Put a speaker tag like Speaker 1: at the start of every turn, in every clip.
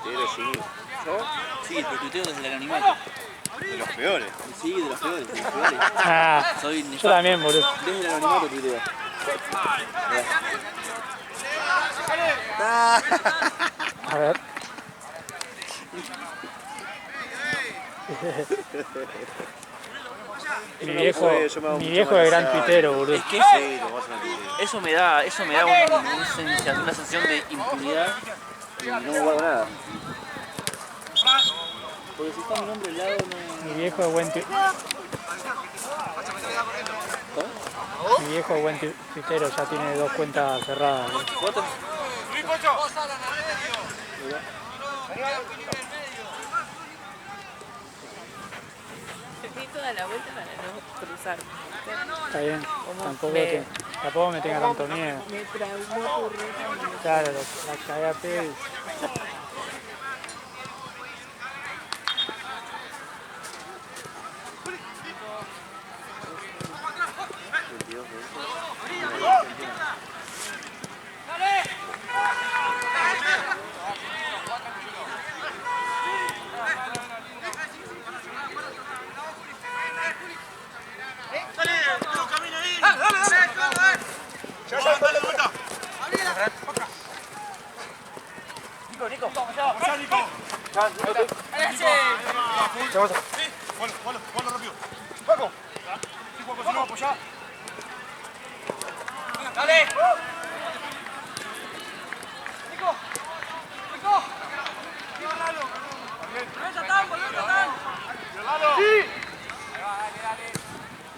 Speaker 1: Tuitero, sí. ¿Yo?
Speaker 2: Sí, pero tuiteo desde el anonimato.
Speaker 1: De los peores.
Speaker 2: Sí, de los peores, de los peores. Soy
Speaker 3: yo también, boludo.
Speaker 2: desde el anonimato tuiteo.
Speaker 3: A ver. Mi viejo es gran tuitero, boludo.
Speaker 2: Es que eso me da una sensación de impunidad y no me guardo nada. Porque si está mi nombre al lado no...
Speaker 3: Mi viejo es buen Mi viejo es buen tuitero, ya tiene 2 cuentas cerradas.
Speaker 2: ¿Cuántos?
Speaker 4: Di toda la vuelta para no cruzar.
Speaker 3: Está bien, tampoco me tenga tanto miedo.
Speaker 4: Me traumó tu ruta.
Speaker 3: Claro, la cagué a pedo.
Speaker 2: Nico, vamos allá, Nico.
Speaker 1: Jualo rápido.
Speaker 2: ¡Juego! Si no, apoyá. ¡Dale! ¡Nico! ¡Nico! ¡Vuelta tan, vuelta tan! ¡Sí!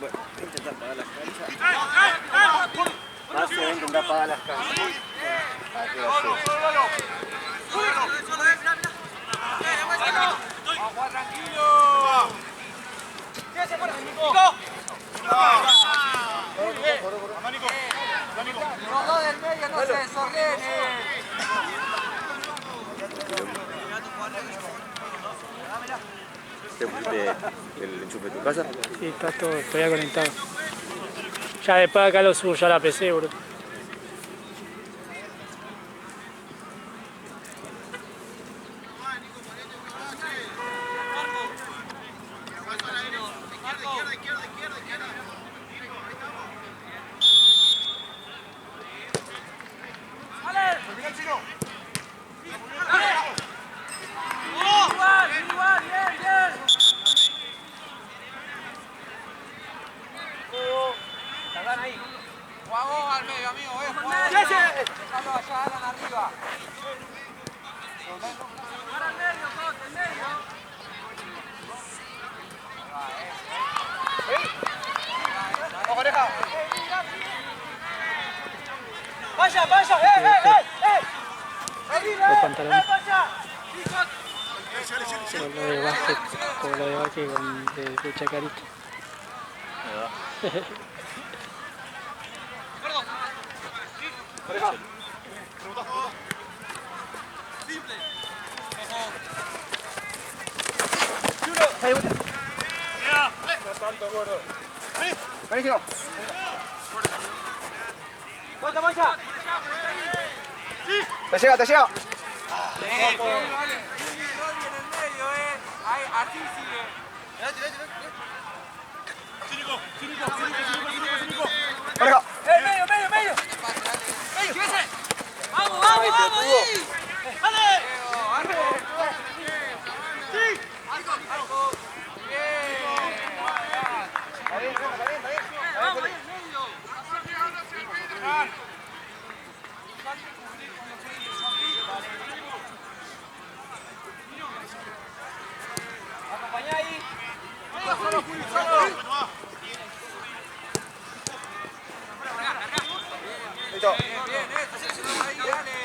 Speaker 1: Bueno, voy a intentar pagar las canchas. Más se va a intentar pagar las canchas. ¿Para qué va a ser?
Speaker 2: ¡Agua, tranquilo! ¡Quédese fuera, Nico! ¡Muy bien! Los dos del medio no se desordenen.
Speaker 1: ¿Te pusiste el enchufe de tu casa?
Speaker 3: Sí, está todo, estoy ya conectado. Ya después de acá lo subo ya a la PC, bro.
Speaker 2: ¡Vaya, vaya!
Speaker 3: Los pantalones. Como lo de básquet de Chacarita.
Speaker 2: Buenísimo. ¡Vuelta, mancha! ¡Te llega, te llega! Así sigue. ¡Pareja! ¡Medio! ¡Medio! ¡Vamos, vamos, vamos! ¡Dale! ¡Sí! ¡Algo! ¡Bien! Está bien. ¡Vamos, medio! Acompañá ahí. Solo, Juli, solo. Listo. Bien, ahí, dale.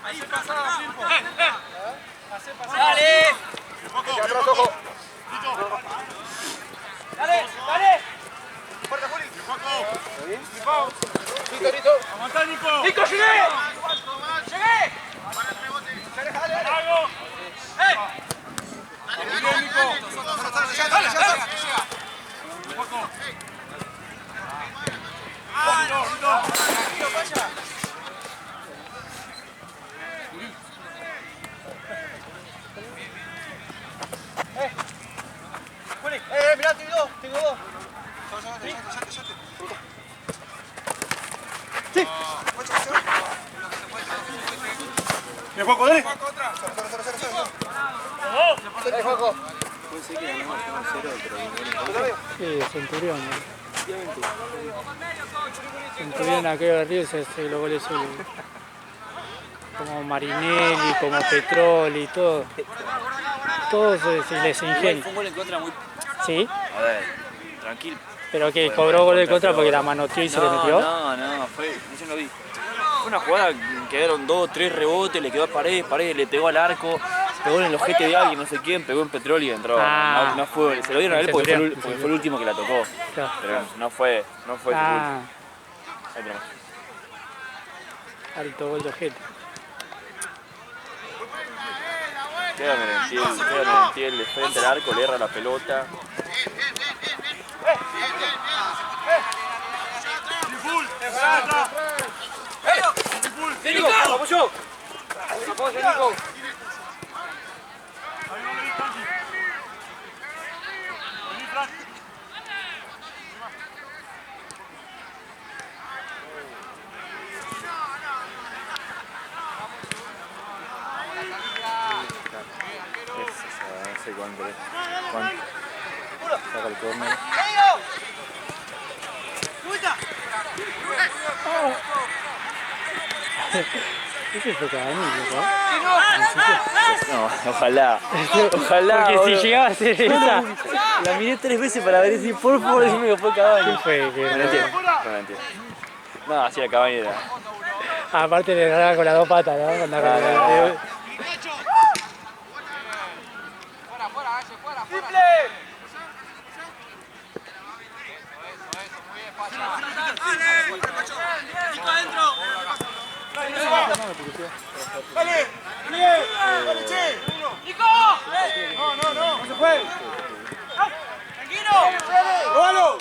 Speaker 2: Ahí pasada, tiempo. Dale. Atrás, ojo. Dale. Fuerte, Juli. ¿Está bien? Listo. Aguantá, Nico. ¡Nico, llegué! ¡Llegué! Dale. ¡Algo! Dale, Nico. Dale. Tranquilo, vaya.
Speaker 1: ¡De Juaco, dale!
Speaker 2: Puede ser que ganemos 1-0, pero
Speaker 3: Sí, Centurión. Centurión aquello de Río se hace los goles solo. Como Marinelli, como Petroli, todo. Todos se les
Speaker 2: igual
Speaker 3: ingenia.
Speaker 2: fue un gol en contra muy...
Speaker 3: Sí,
Speaker 2: A ver, tranquilo.
Speaker 3: pero que cobró gol de contra porque la manoteó y se le metió.
Speaker 2: No, fue, yo no vi. Fue una jugada que quedaron 2, 3 rebotes, le quedó a Paredes, le pegó al arco, pegó en el ojete de alguien, no sé quién, pegó en Petróleo y entró.
Speaker 3: Ah.
Speaker 2: No fue, se lo dieron a él porque
Speaker 3: Centurión.
Speaker 2: fue el último que la tocó.
Speaker 3: Claro.
Speaker 2: Pero no fue su culpa.
Speaker 3: Ah,
Speaker 2: Ahí tenemos.
Speaker 3: alto gol de ojete.
Speaker 2: Queda Merentiel de frente al arco, le erra la pelota.
Speaker 5: ¡Nico! ¡Apoyo! ¡Apoyo, Nico!
Speaker 2: No sé cuánto es. Saca el córner.
Speaker 3: Ese fue Cavani, ¿no?
Speaker 2: No, ojalá. Ojalá.
Speaker 3: Porque
Speaker 2: boludo.
Speaker 3: si llegaba a ser esa.
Speaker 2: La miré 3 veces para ver si por favor decime que fue Cavani.
Speaker 3: ¿Quién fue? Que
Speaker 2: No entiendo. No, así era Cavani era.
Speaker 3: aparte le agarraba con las dos patas, ¿no? Cuando agarraba.
Speaker 1: ¡Dale! ¡Bien! ¡Dale, che! ¡Nico! ¡No se fue! ¡Tranquilo! ¡Róbalo!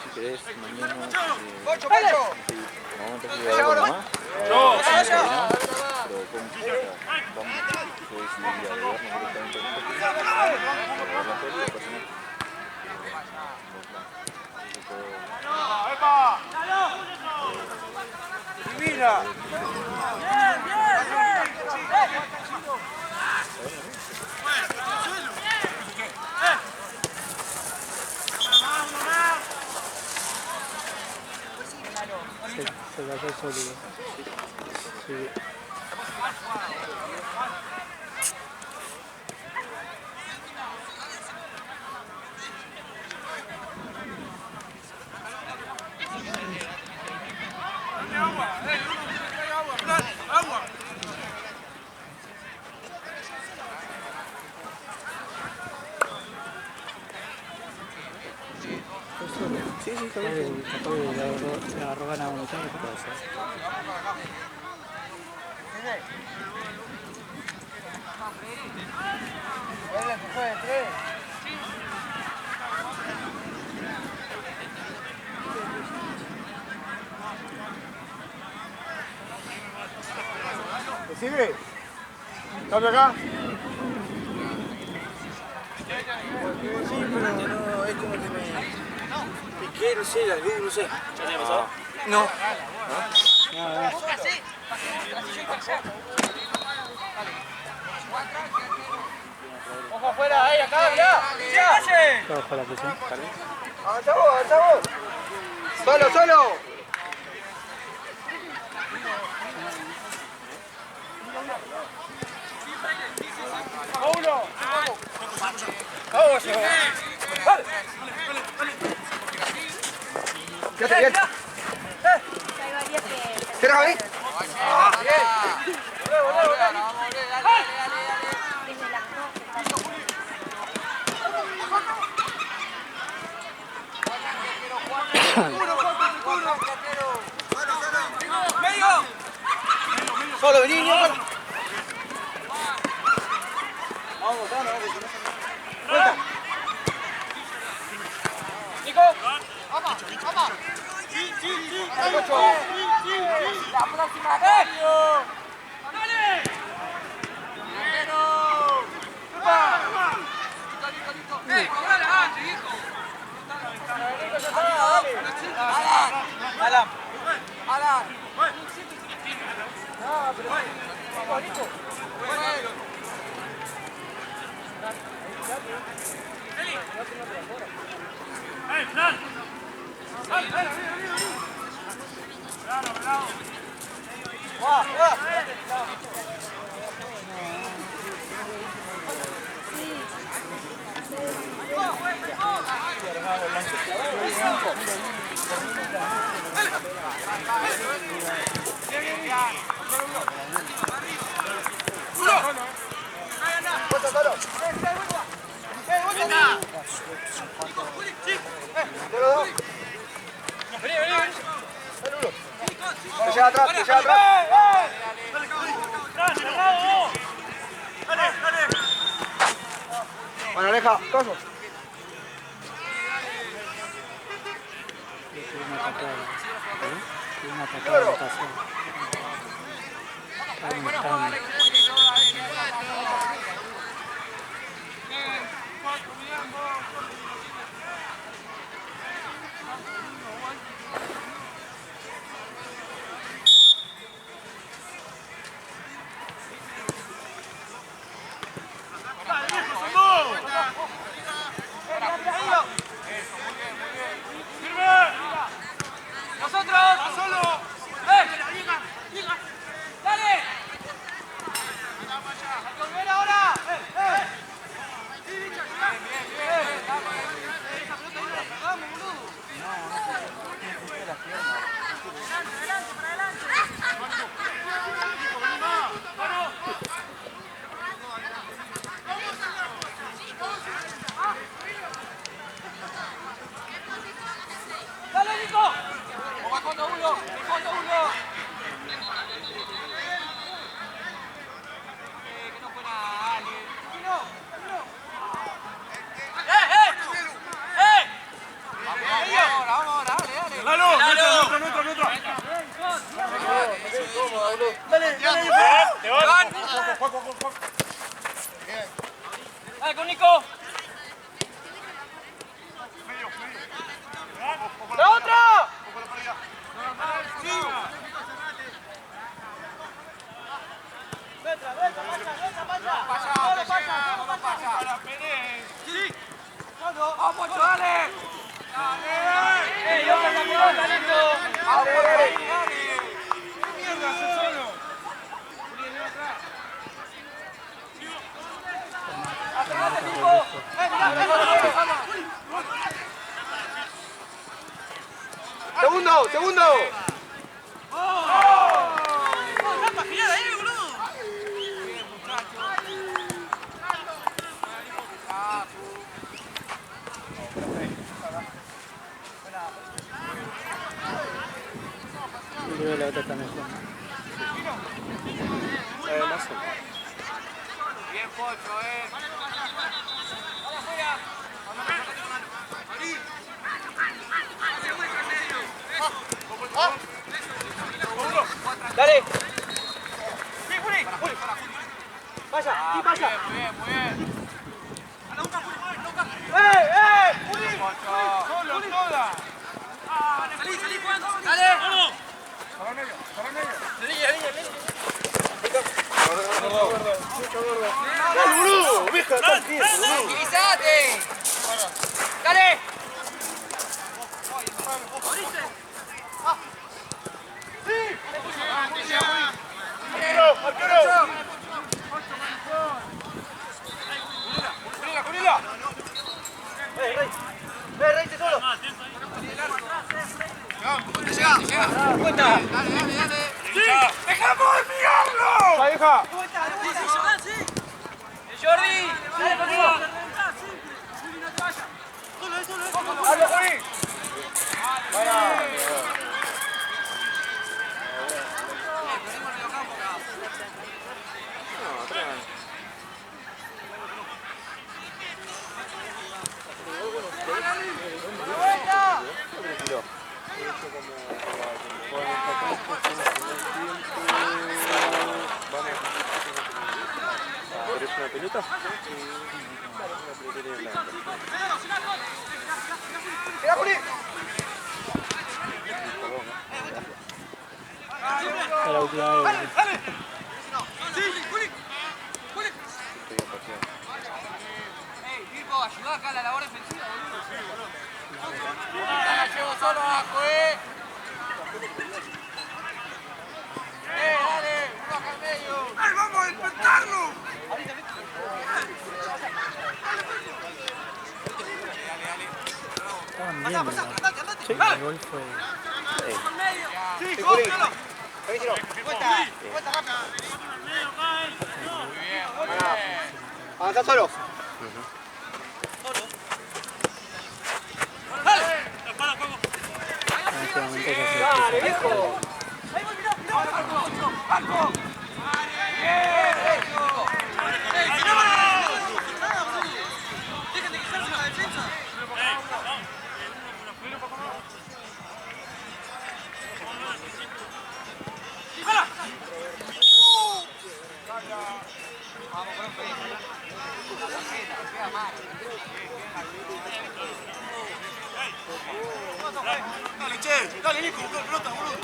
Speaker 2: Si querés, mañana.
Speaker 1: ¡Pocho, Pocho!
Speaker 2: Vamos a empezar a ver algo más. Pero vamos a decidir a vernos directamente. Para ver la peli, después
Speaker 1: ¡Divina!
Speaker 3: Se cayó sólido. Sí. Capaz que le agarró ganas a uno, ¿sabes? Puede ser.
Speaker 1: ¿Me sigue? ¿Cambio acá?
Speaker 5: Sí, pero no, es como que me piqué, no sé, la luz, no sé.
Speaker 2: ¿Ya te ha pasado?
Speaker 5: No.
Speaker 1: ¡Ojo afuera, ahí, acá, mirá!
Speaker 3: Está bajo la presión.
Speaker 1: ¡Avanza vos, avanza vos! ¡Solo, solo! ¡Uno! ¡Vamos! ¡Dale! ¡Quédate bien! ¿Tienes ahí? ¡Bien! ¡Volé, volé, volé! ¡Solo, vení, niño! Vamos, vamos, ¡vuelta! ¡Nico! ¡Vamos, vamos! ¡Sí, sí, sí! ¡La próxima, Mario! ¡Dale! ¡Pero! ¡Listo, listo, listo! ¡Eh, ahora, viejo! Te lleva atrás, te lleva atrás. Bueno, Aleja, coso.
Speaker 3: Una patada de pasión.
Speaker 2: ¡Dale con Nico! ¡La otra! ¡Vamos, chavales! ¡Dale! ¡Yo me saco talento! ¡Dale! ¡Mierda, hace solo! ¡Atrás, Nico!
Speaker 1: ¡Segundo, segundo!
Speaker 2: ¡Rampa, girá de ahí, boludo!
Speaker 3: Yo creo que la otra está mejor.
Speaker 1: Más o menos.
Speaker 2: Bien, Pocho, ¡Dale! ¡Sí, Juli! ¡Vaya! ¡Sí, vaya! Muy bien, muy bien. ¡Juli! ¡Solo, toda! ¡Salí, Juan! ¡Dale!
Speaker 1: Para el medio, para el medio. ¡Dale, boludo! ¡Vieja, está el pie, boludo!
Speaker 2: ¡Tranquilízate! ¡Dale!
Speaker 1: ¡Arquero, arquero!
Speaker 2: ¡Junila!
Speaker 1: Rey, te solo!
Speaker 2: ¡Llega! ¡Cuenta! ¡Dale! ¡Sí! ¡Dejamos de mirarlo!
Speaker 1: ¡La hija!
Speaker 2: ¡Jordi! ¡Dale conmigo!
Speaker 1: ¡Hazlo, Juli! ¿Querés una pelota? Una pelota.
Speaker 3: Es la última vez.
Speaker 5: Ayuda acá a la labor defensiva, boludo. La llevo solo abajo, dale, uno acá al medio. ¡Ay, vamos a despertarlo!
Speaker 3: Estaban bien. Sí, el gol fue.
Speaker 5: Sí, cógelo.
Speaker 1: Avanza solo.
Speaker 3: En este momento ya se
Speaker 5: Dale, che, dale, Nico, busca la pelota, boludo.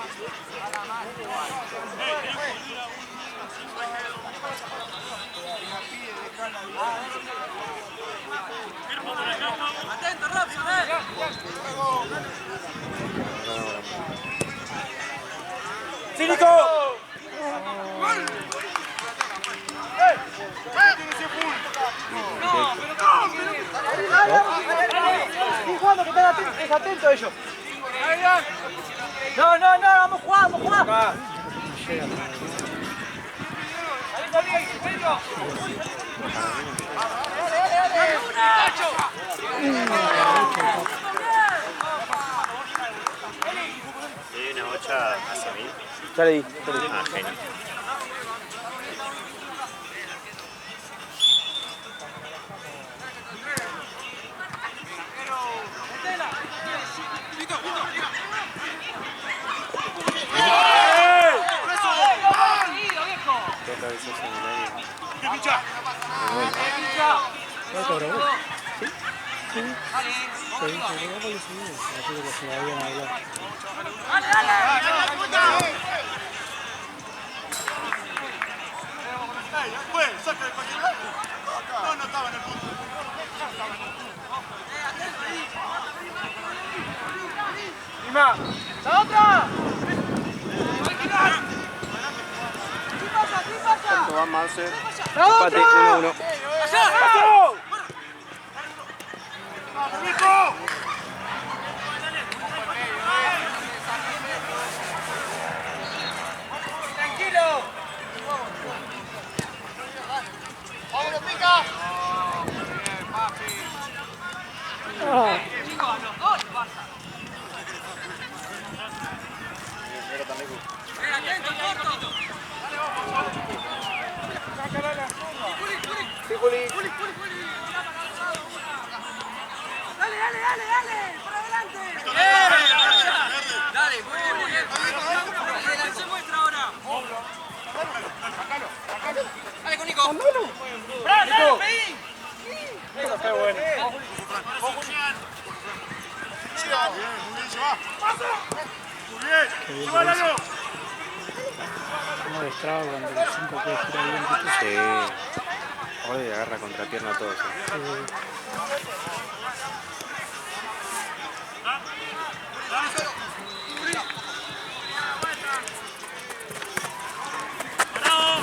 Speaker 5: Atento, rápido, ¡Sí, Nico! Es atento ellos. No, vamos a jugar, vamos a jugar.
Speaker 1: ¿Le di una bocha a Samir?
Speaker 2: Ya le di.
Speaker 1: Ah, genio.
Speaker 3: ¿Puede cobrar vos? ¿Sí? Sí. Sí, cobró gol y seguido. Así que se la habían hablado.
Speaker 5: Después, saca de cualquier lado. No estaba en el punto. ¡Lima! ¡La otra!
Speaker 1: ¿Cuánto va Marce?
Speaker 2: Empate, 1-1.
Speaker 5: ¡Allá! ¡Vamos, Nico! ¡Tranquilo! ¡Vámonos, pica! Bien, papi. Chicos, a los dos pasa. Atento, corto. Dale, por adelante. Dale, muy bien. Se muestra ahora. Dale con Nico. ¡Bravo, Pedín! Eso está bueno. Muy bien, llévalo.
Speaker 3: Como destraba cuando el 5 puede girar bien.
Speaker 2: Sí. Hoy agarra contrapierna a todos.
Speaker 5: ¡Vamos!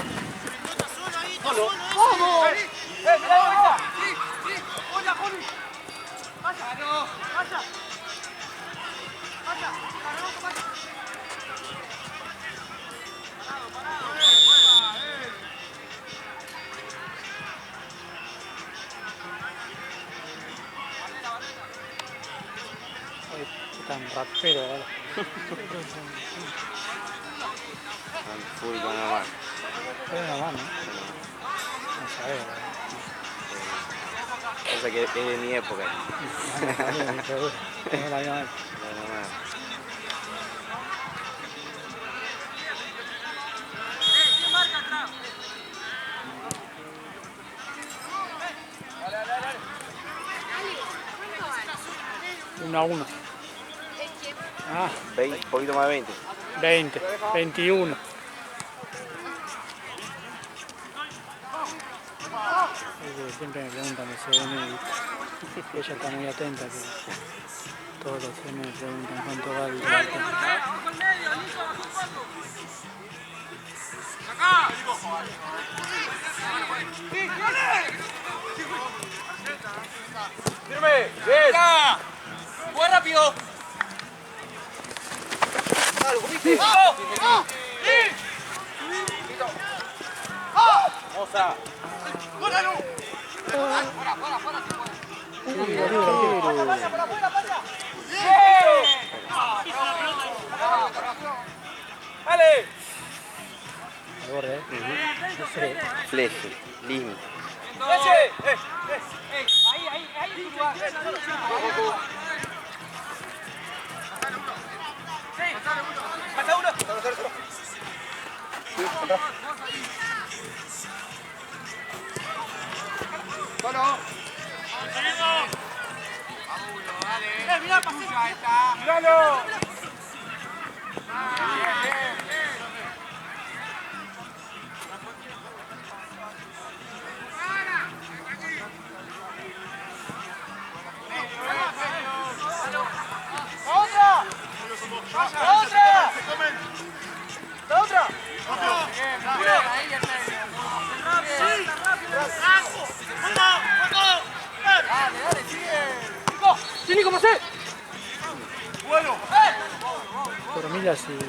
Speaker 3: Tan rapero ahora.
Speaker 2: Full con la mano.
Speaker 3: Es una mano. No sabés,
Speaker 2: O sea que es de mi época.
Speaker 3: tengo la misma mano.
Speaker 5: ¿Quién marca atrás?
Speaker 3: 1-1. Ah,
Speaker 5: 20, un poquito más de 20.
Speaker 3: 20, 21. Siempre me preguntan de CN y ella está muy atenta que todos los CN me preguntan cuánto vale.
Speaker 5: ¡Firme! ¡Bien!
Speaker 2: ¡Juega rápido!
Speaker 5: ¡Moza!
Speaker 2: ¡Dale!
Speaker 3: Al borde,
Speaker 5: Fleje, límite.
Speaker 2: Ahí, tu lugar. ¡Falta uno!
Speaker 5: ¡Solo!
Speaker 2: ¡Mirá, pasillo! Ahí está.
Speaker 5: ¡Míralo!
Speaker 3: por milas y...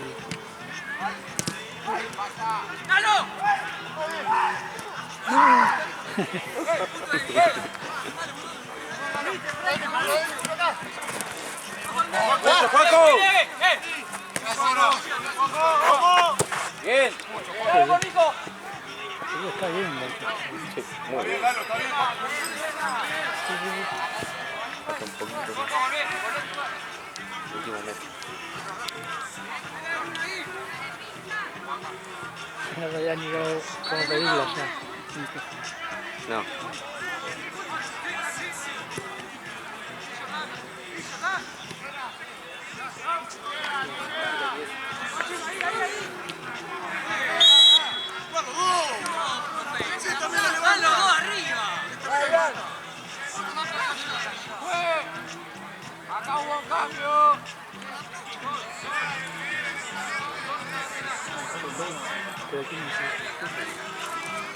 Speaker 5: ¡Juaco! Bien.
Speaker 3: Sí, está bien.
Speaker 5: Sí, muy bien. Falta un poquito más. Último metro.
Speaker 3: No sabía ni cómo pedirla ya.
Speaker 5: No.
Speaker 2: Acá hubo un cambio.
Speaker 3: Pero aquí no sé.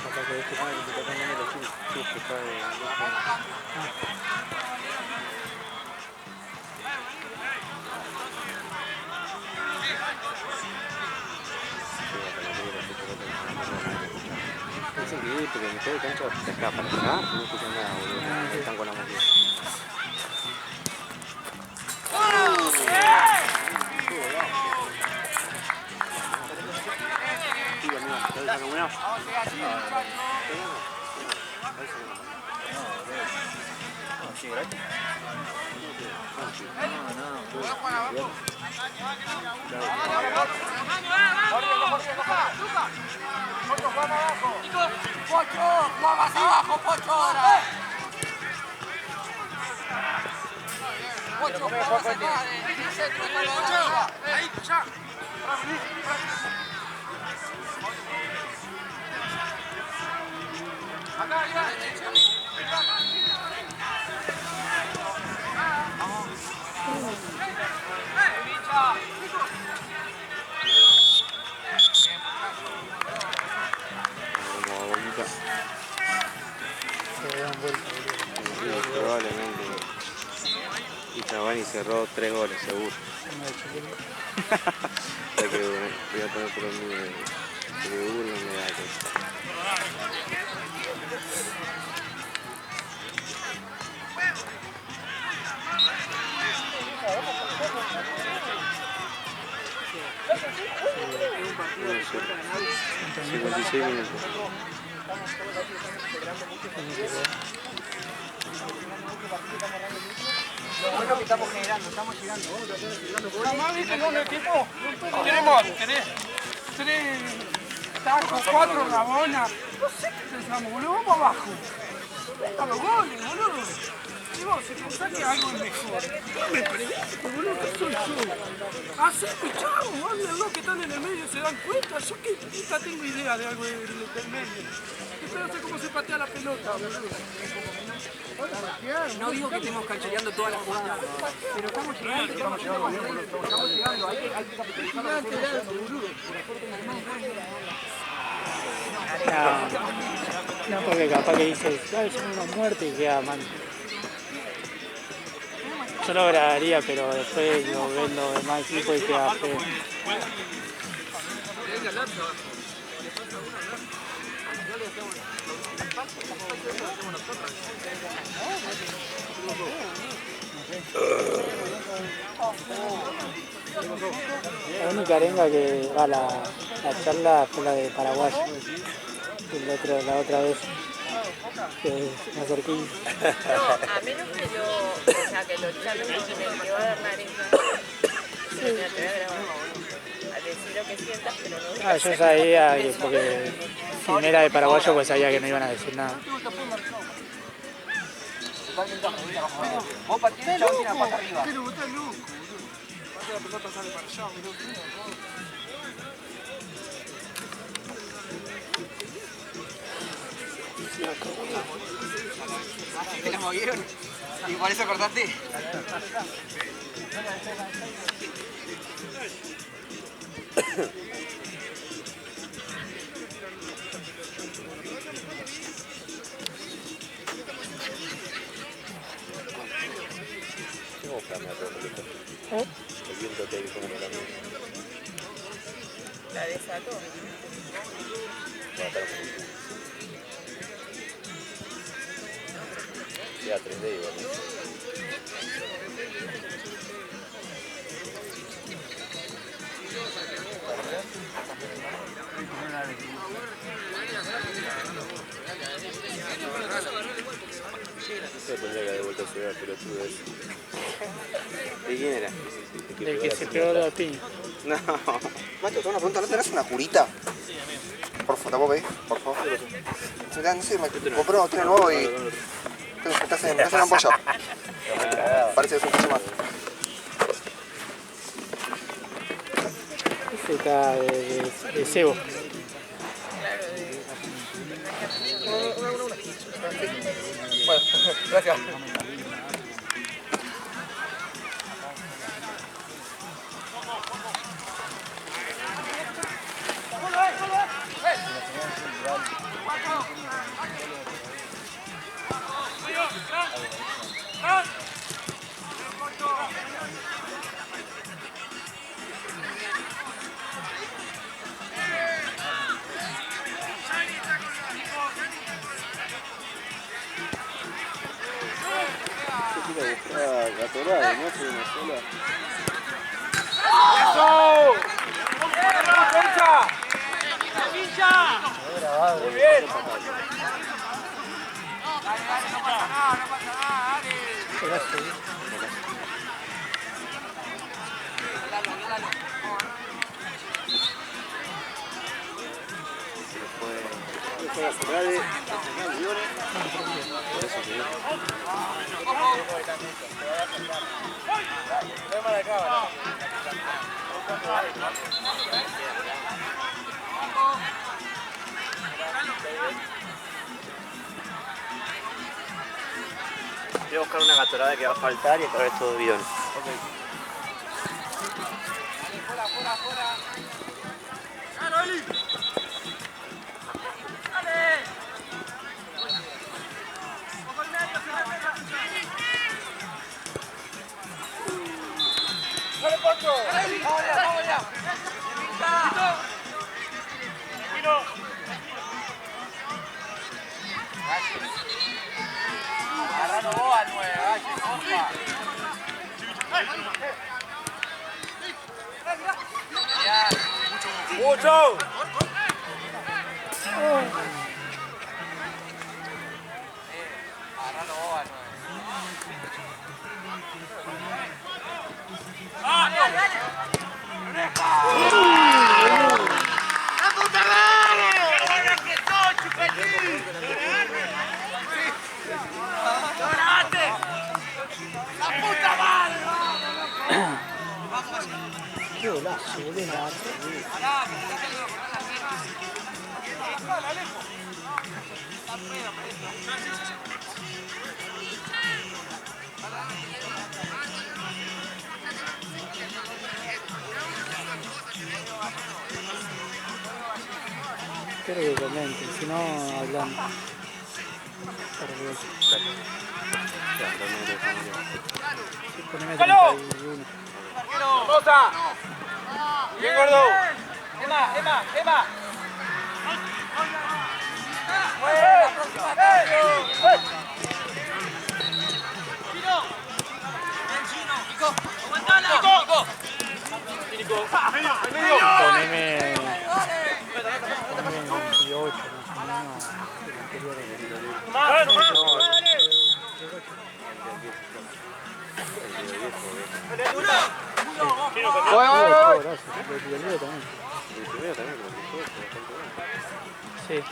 Speaker 3: Capaz que este sabe que te está cambiando la chile.
Speaker 5: Sí, que está de... Dicen que porque en mitad de cancha de acá para acá no escuchan nada, boludo. Están con la música.
Speaker 2: Pocho, va más abajo, Pocho ahora. Pocho, vamos acá, en el centro, ahí, ya. Acá,
Speaker 5: Como boquita.
Speaker 3: Se dan vuelta, boludo.
Speaker 5: Sí, probablemente. Y Cavani cerró 3 goles, seguro.
Speaker 3: Uno de chileno.
Speaker 5: O sea que voy a poner por el mío de burla me da que... Sí, 56 minutos.
Speaker 2: Bueno, que estamos generando, estamos llegando. Más viste en un equipo, tenemos tres tacos, 4 rabonas. No sé qué pensamos, boludo, vamos abajo. A los goles, boludo.
Speaker 6: vos, si pensás que algo es mejor. No me pregunto, boludo, que soy yo. Haceme, chavo, háblenlo que están en el medio, se dan cuenta. Yo que nunca tengo idea de algo del medio. Yo no sé cómo se patea la pelota, boludo.
Speaker 7: No digo que estemos canchereando todas las jugadas, pero estamos llegando, estamos llegando, hay que capitalizar.
Speaker 3: No, porque capaz que dices, ay, son unos muertos y queda mal. Yo lo grabaría, pero después lo vendo de más equipo y queda feo. La única arenga que va la charla fue la de Paraguay, la otra vez que me acerqué.
Speaker 4: No, a menos que lo charlen con el que va a dar la arenga. Mira, te voy a grabar. A decir lo que sientas, pero no.
Speaker 3: Yo sabía que porque si no era de paraguayo pues sabía que no iban a decir nada.
Speaker 7: Vos partís, chavo, tiene la pata arriba.
Speaker 6: Pero vos estás loco, boludo. La pelota sale para allá, boludo.
Speaker 7: ¿Te la movieron? ¿Y por eso cortaste?
Speaker 1: ¿Cómo cambia todo el viento? El viento que hay como la mía.
Speaker 4: La desató.
Speaker 1: Ya 3D igual. Se tendría que haber vuelto a ciudad, pero tú ves. ¿De quién era?
Speaker 3: El que se pegó la piña.
Speaker 1: No.
Speaker 5: Macho, tengo una pregunta, ¿no tenés una curita? Por favor, ¿tampoco pedís? Por favor. No sé, me compré tiene nuevo y... Te hacen un pollo. Parece que es un pollo más.
Speaker 3: Ese está de cebo.
Speaker 5: Bueno, gracias.
Speaker 1: La torada, ¿no? Fue una sola.
Speaker 6: ¡Eso! ¡Derecha! ¡Muy bien! No pasa nada, dale.
Speaker 1: Voy a buscar una gatorada que va a faltar y otra vez todo bidones.
Speaker 7: Agarralo vos al 9, porfa.
Speaker 6: ¡Mucho!
Speaker 7: Agarralo vos al 9.
Speaker 3: Qué golazo, boludo. Espero que comenten, si no hablan. Sí, poneme 31.
Speaker 7: ¡Rosa! ¡Bien, gordo! ¡Emma, Emma, Emma!
Speaker 3: Poneme 28, más o menos. Sí.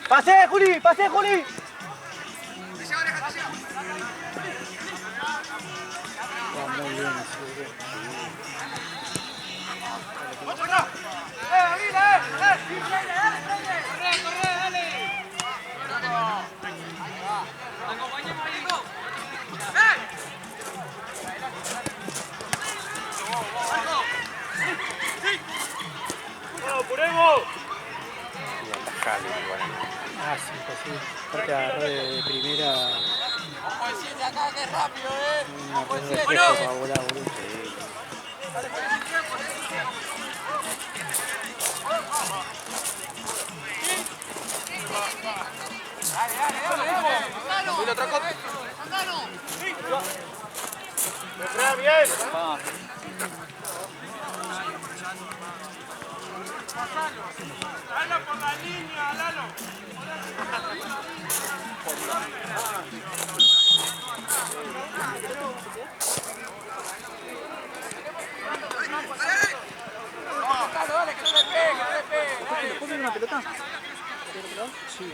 Speaker 7: ¡Pasé, Juli! ¡Pasé, Juli!
Speaker 3: Va muy bien ese. Ah, sí, pues sí. Aparte agarró de primera. Un reflejo para volar, boludo.
Speaker 6: ¡Lalo por la línea, Lalo!
Speaker 7: Dale, que no le pegue, no le pegue.
Speaker 3: ¿Puedo una pelota? Sí,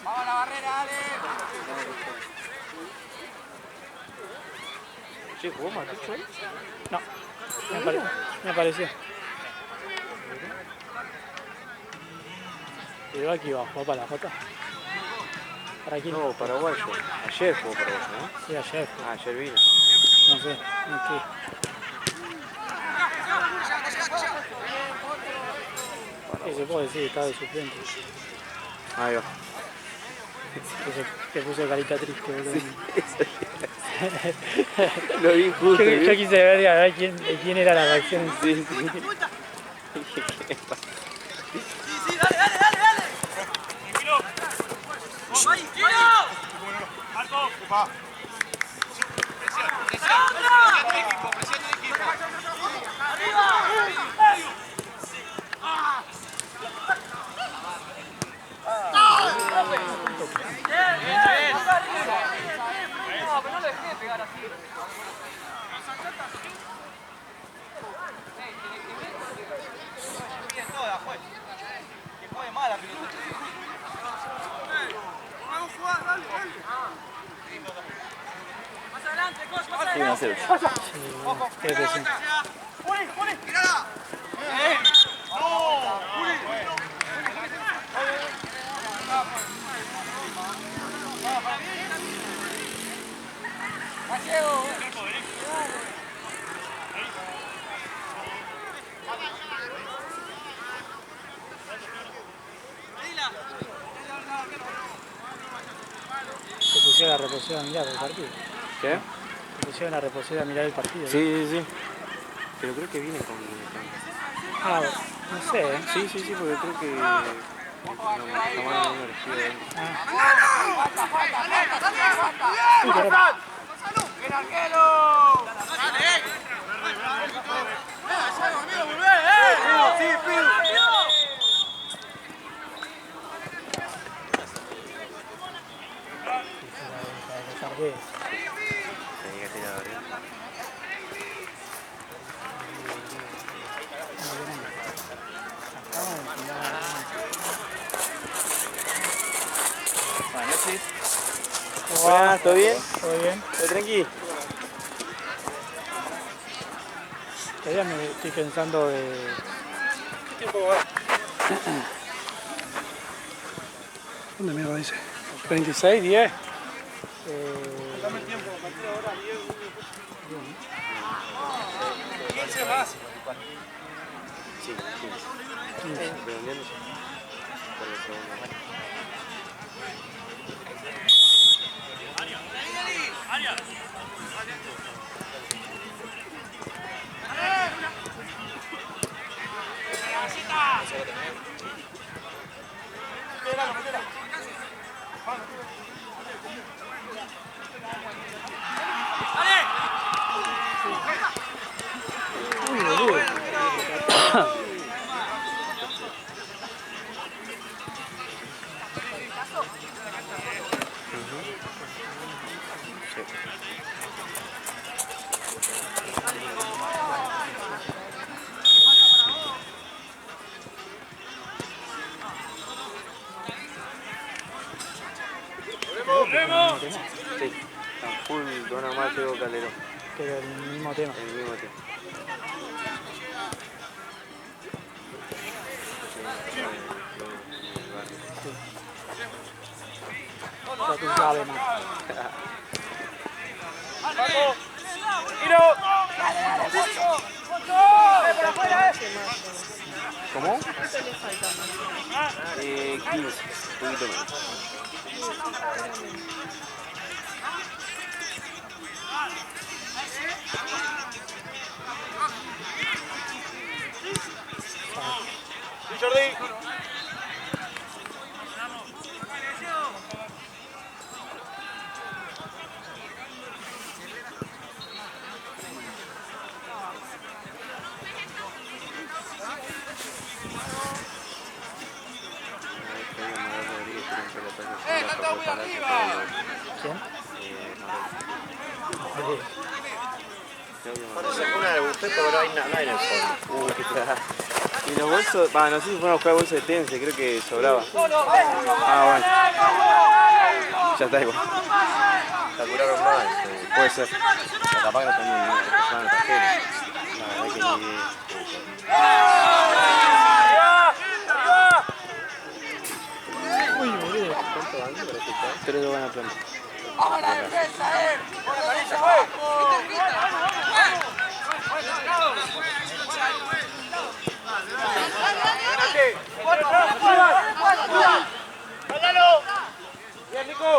Speaker 7: Vamos a la barrera, dale.
Speaker 2: Che, ¿jugó Matucho ahí?
Speaker 3: no, me pareció. Llegó aquí bajó para la Jota. ¿Para quién?
Speaker 2: No, paraguayo. Ayer jugó paraguayo, ¿no?
Speaker 3: Sí, ayer.
Speaker 2: Ah, ayer vino.
Speaker 3: No sé, no sé. Sí, se puede decir, estaba de suplente.
Speaker 2: Ahí va.
Speaker 3: Que puso carita triste, boludo.
Speaker 2: Lo vi justo.
Speaker 3: Yo quise ver a ver de quién era la reacción.
Speaker 2: Sí, sí.
Speaker 7: Sí, dale, dale, dale, dale.
Speaker 6: ¡Marco!
Speaker 7: No, pero no lo dejé pegar así. Bien toda, juez. Que juegue mal la pelota.
Speaker 6: ¡Vamos a jugar! ¡Dale, dale!
Speaker 7: Más adelante, coach, más
Speaker 2: Sí,
Speaker 7: adelante.
Speaker 2: 1-0.
Speaker 3: Creo que sí.
Speaker 7: Juli, Juli.
Speaker 6: ¡Mírala! ¡No! ¡Juli!
Speaker 3: Se pusieron a reposar a mirar el partido.
Speaker 2: ¿Qué?
Speaker 3: Se pusieron a reposar a mirar el partido.
Speaker 2: Sí, sí, sí. Pero creo que viene con...
Speaker 3: Ah, no sé, ¿eh?
Speaker 2: Sí, sí, sí, porque creo que... No, jamás no elegido de él.
Speaker 3: Sí, pero-
Speaker 7: ¡Bien, arquero!
Speaker 2: Buenas noches.
Speaker 3: Buenas,
Speaker 2: ¿todo bien?
Speaker 3: ¿Todo bien?
Speaker 2: ¿Todo tranqui?
Speaker 3: Todavía me estoy pensando de...
Speaker 6: ¿Qué tiempo va? ¿Dónde mierda dice? 26, 10. Dame el tiempo, a partir de ahora 10. 15 más.
Speaker 2: Sí, 15. Redondeando. Por el segundo. Sí, full Don Amateo Calderón.
Speaker 3: Pero el mismo tema.
Speaker 2: El mismo tema.
Speaker 3: Ya tú sabes más.
Speaker 2: ¿Cómo?
Speaker 4: ¿Cuánto le falta más?
Speaker 2: 15, un poquito menos.
Speaker 1: Parece alguna de buffet, pero no hay en el fondo.
Speaker 2: Y los bolsos, no sé si fueron a buscar bolsos de tense, creo que sobraba. Ah, bueno. Ya está igual.
Speaker 1: Calcularon mal.
Speaker 2: Puede ser.
Speaker 1: O capaz que no tenían nada, que tarjeta.
Speaker 2: La verdad que ni idea.
Speaker 3: Uy, boludo.
Speaker 2: ¿Cuánto van para escuchar? 3 van a planta.
Speaker 6: Bien, Nico.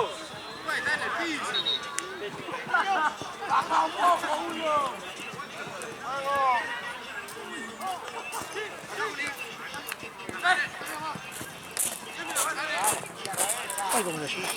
Speaker 3: Ay, como lo llevo.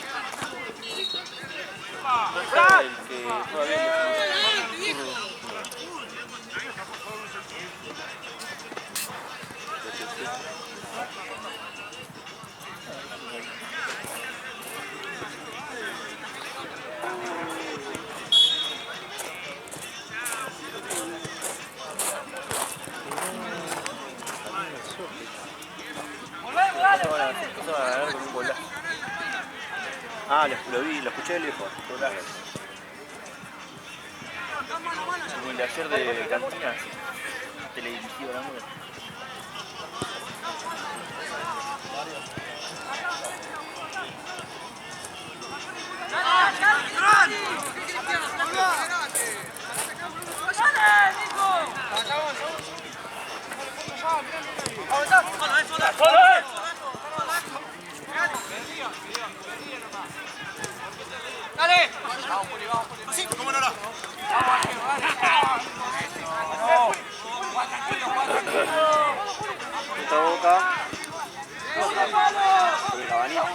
Speaker 2: El que todavía
Speaker 1: Ah, lo vi, lo escuché de lejos.
Speaker 2: como el de ayer de Cantinas, teledirigido la nube.
Speaker 6: Dale. Así, ¿cómo no?
Speaker 2: Esta boca. Sobre el abanico.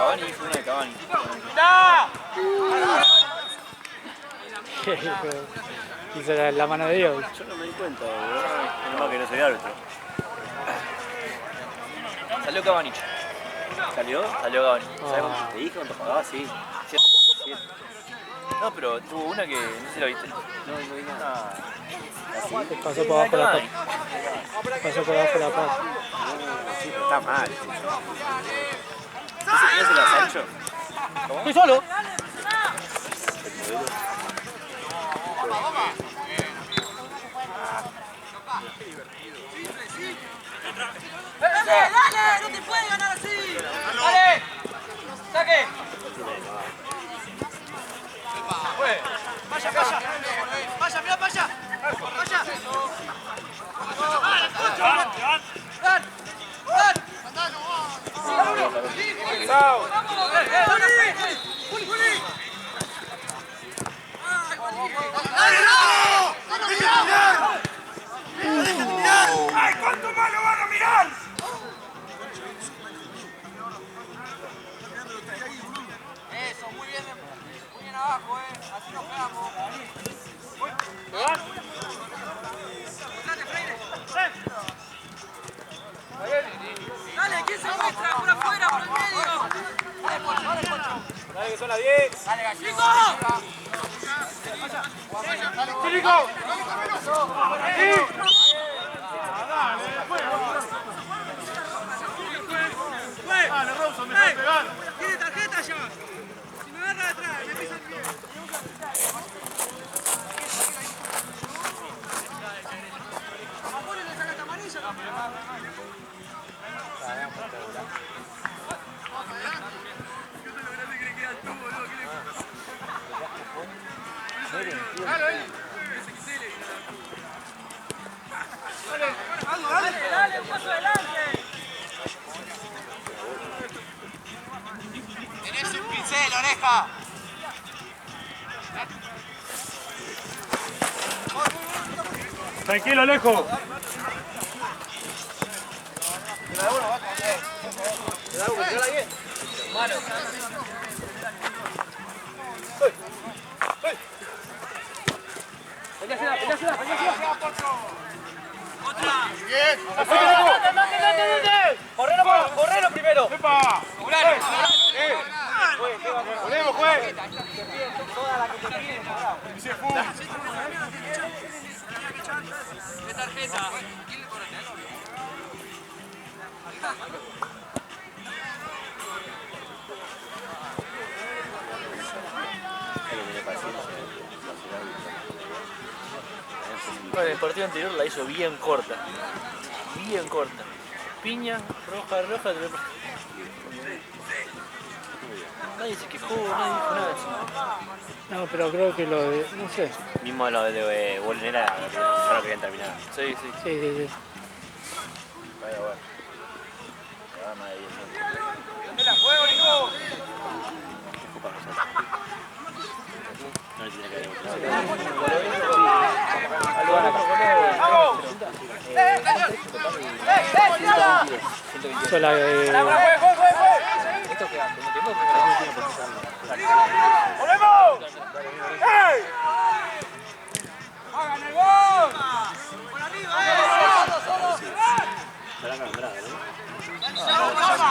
Speaker 2: Cavani fue una de Cavani.
Speaker 3: Hizo la mano de Dios.
Speaker 1: Yo no me di cuenta, ¿verdad? No, que no soy árbitro.
Speaker 2: Salió Cavani.
Speaker 1: ¿Salió?
Speaker 2: Salió Cavani.
Speaker 1: ¿Sabes cuánto te dije? ¿Cuánto pagaba? Sí.
Speaker 2: No, pero tuvo una que no sé si la viste.
Speaker 1: No vi nada.
Speaker 3: Pasó por abajo la pata. Pasó por abajo la pata.
Speaker 1: Sí, pero está mal. ¿No se la Sancho?
Speaker 3: ¡Estoy solo!
Speaker 7: ¡Dale! ¡No te puedes ganar así! ¡Dale! ¡Saque! ¡Vaya, vaya! ¡Vaya, mira, vaya! ¡Vaya! ¡Ay, cuánto más lo van a mirar! Eso, muy bien abajo, así nos pegamos. Dale, ¿quién se muestra? Por afuera, por el medio. Dale, Poncho, dale, Poncho. Dale, que son las 10. Dale, Gallego. ¡Chico! Dale, Ronson, me está pegando. ¿Tiene tarjeta ya? Si me agarra de atrás, me pisa el pie. Apónle le saca esta amarilla. Dale, un paso adelante. Tenés un pincel, oreja.
Speaker 6: Tranquilo, Alejo.
Speaker 7: Correlo primero.
Speaker 6: Volvemos, juez.
Speaker 7: ¿Qué tarjeta?
Speaker 2: Bueno, el partido anterior la hizo bien corta. Bien corta. Piña, roja, roja. Nadie se quejó, nadie dijo nada.
Speaker 3: No, pero creo que lo de... no sé.
Speaker 1: Mismo lo de Bolinera, ya lo querían terminar.
Speaker 2: Sí, sí.
Speaker 3: Sí.
Speaker 1: Bueno. Ya, más de 10 minutos.
Speaker 7: ¡Dale, juego, Nico!
Speaker 1: No le tiene que haber otro.
Speaker 3: Yo la de...
Speaker 7: ¡Volvemos! ¡Ey! ¡Hagan el gol! ¡Por arriba, solo!
Speaker 1: Será calambrada, ¿no?
Speaker 7: ¡Aguantala!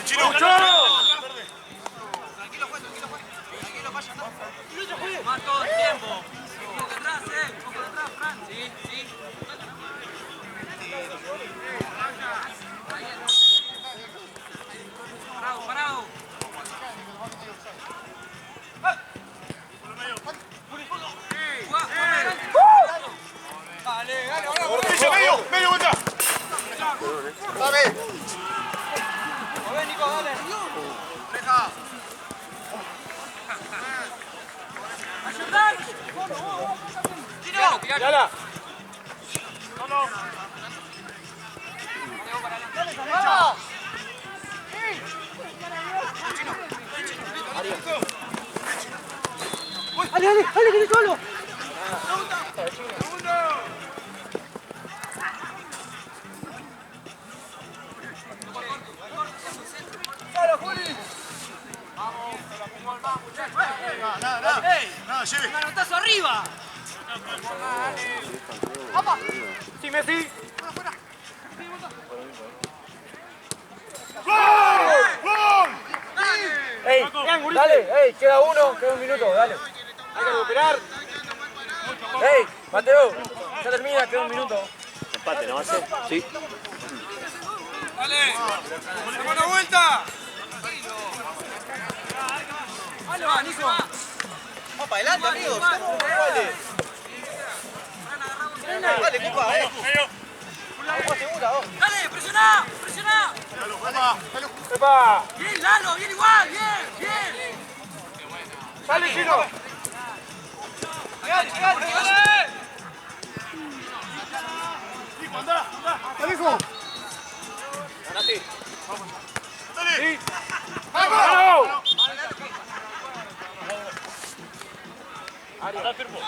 Speaker 6: ¡Chino!
Speaker 7: Tranquilo, juez. Tranquilo, vaya, no. Más todo el tiempo. Un poco atrás, un poco atrás, Fran. Sí. Parado. Dale,
Speaker 6: ¡Medio vuelta!
Speaker 5: ¡Dame!
Speaker 7: a ver, Nico, dale. Deja. Ayudar. Tiro.
Speaker 6: ¡Tirala!
Speaker 7: ¡Vamos!
Speaker 3: ¡Ale, que te solo!
Speaker 7: ¡Manotazo arriba!
Speaker 3: Sí, Messi. ¡Ey! Dale, ey, queda un minuto, dale. Hay que recuperar. ¡Ey! Mateo, ya termina, queda un minuto.
Speaker 2: Empate, ¿no hace? Sí.
Speaker 7: ¡Dale! ¡Dame una vuelta! ¡Dale, va, Nico!
Speaker 5: Vamos para adelante, amigos. Estamos iguales. Dale, Cupa, Cupa segura, vos.
Speaker 7: ¡Dale, presioná! ¡Presioná!
Speaker 3: ¡Epa!
Speaker 7: ¡Bien, Lalo! ¡Bien igual! ¡Bien! ¡Bien!
Speaker 3: ¡Dale, Chino!
Speaker 7: ¡Dale!
Speaker 3: ¡Ganate! ¡Sí! ¡Vamos! Ari, firmo.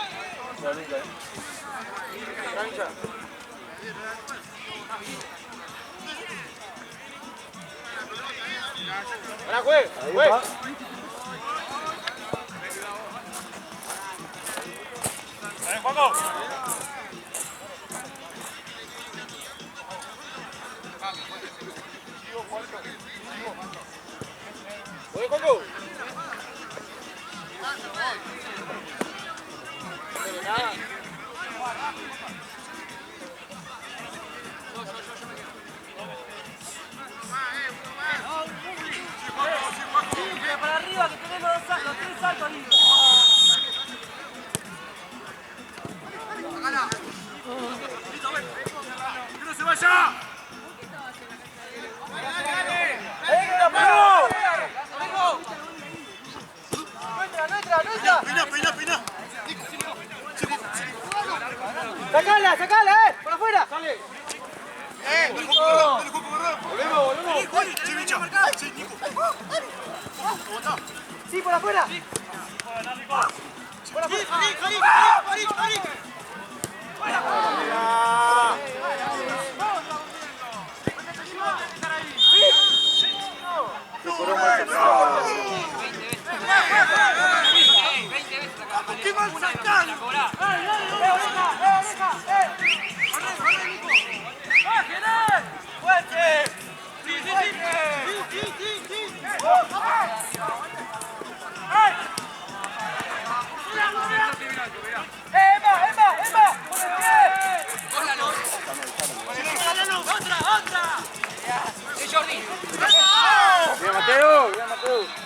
Speaker 3: Cancha. ¡Ahora, juez! ¡Juez! ¡Juego! ¡Voy, Juego!
Speaker 7: Para arriba, que tenés los tres saltos ahí. ¡Que no se vaya!
Speaker 3: ¡Sacala, sacala, ¡por afuera! ¡Sale! ¡Volvemos! ¡Sí, por afuera! ¡Por afuera!
Speaker 7: ¡Qué mal sacado! ¡Otra! ¡Es Jordi!
Speaker 3: ¡Bien, Mateo! ¡Bien, Mateo!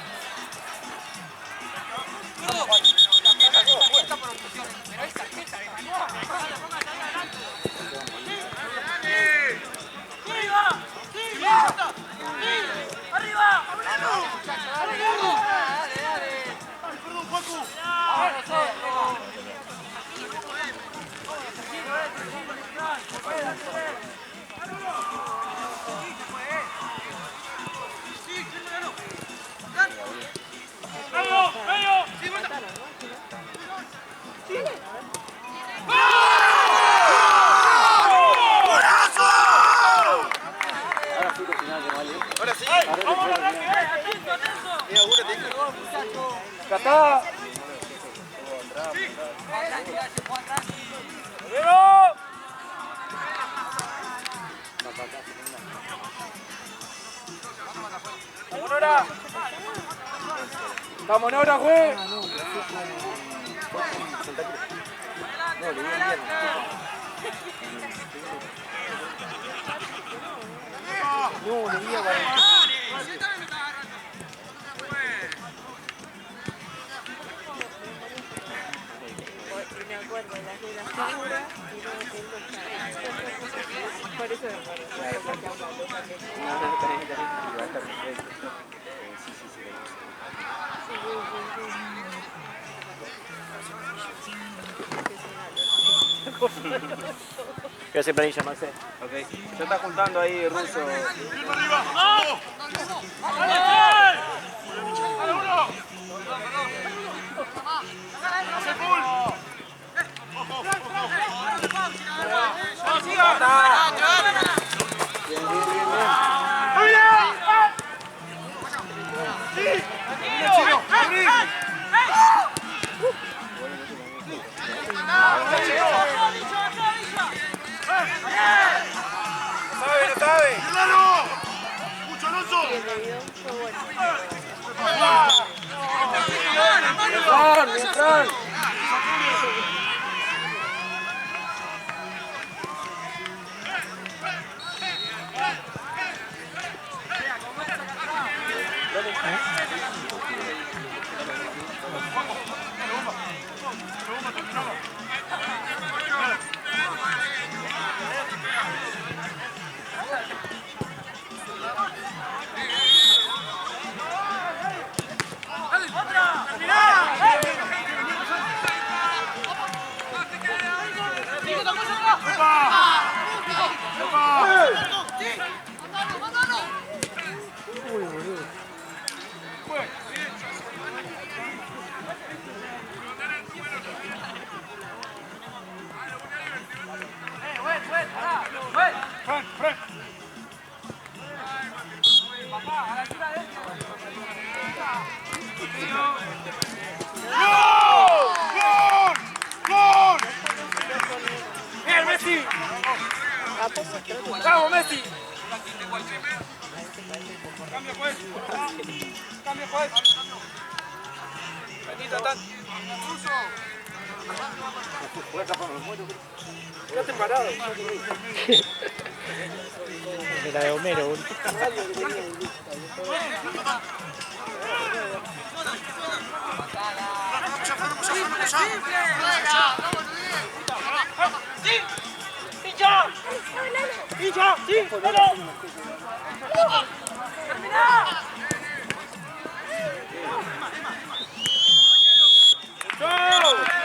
Speaker 3: ¡Catá! ¡Vamos en hora, juez! No, le di a
Speaker 4: Me acuerdo de las de la figura y no tengo cara. Por eso me
Speaker 2: ¿Qué hace planilla, Marce?
Speaker 3: Ok. Se está juntando ahí Russo.
Speaker 6: ¡Vamos, Messi! Cambia, pues. Cambia, pues. Benita, tan. Quédate parado.
Speaker 3: De la de Homero, boludo.
Speaker 6: ¡Chao!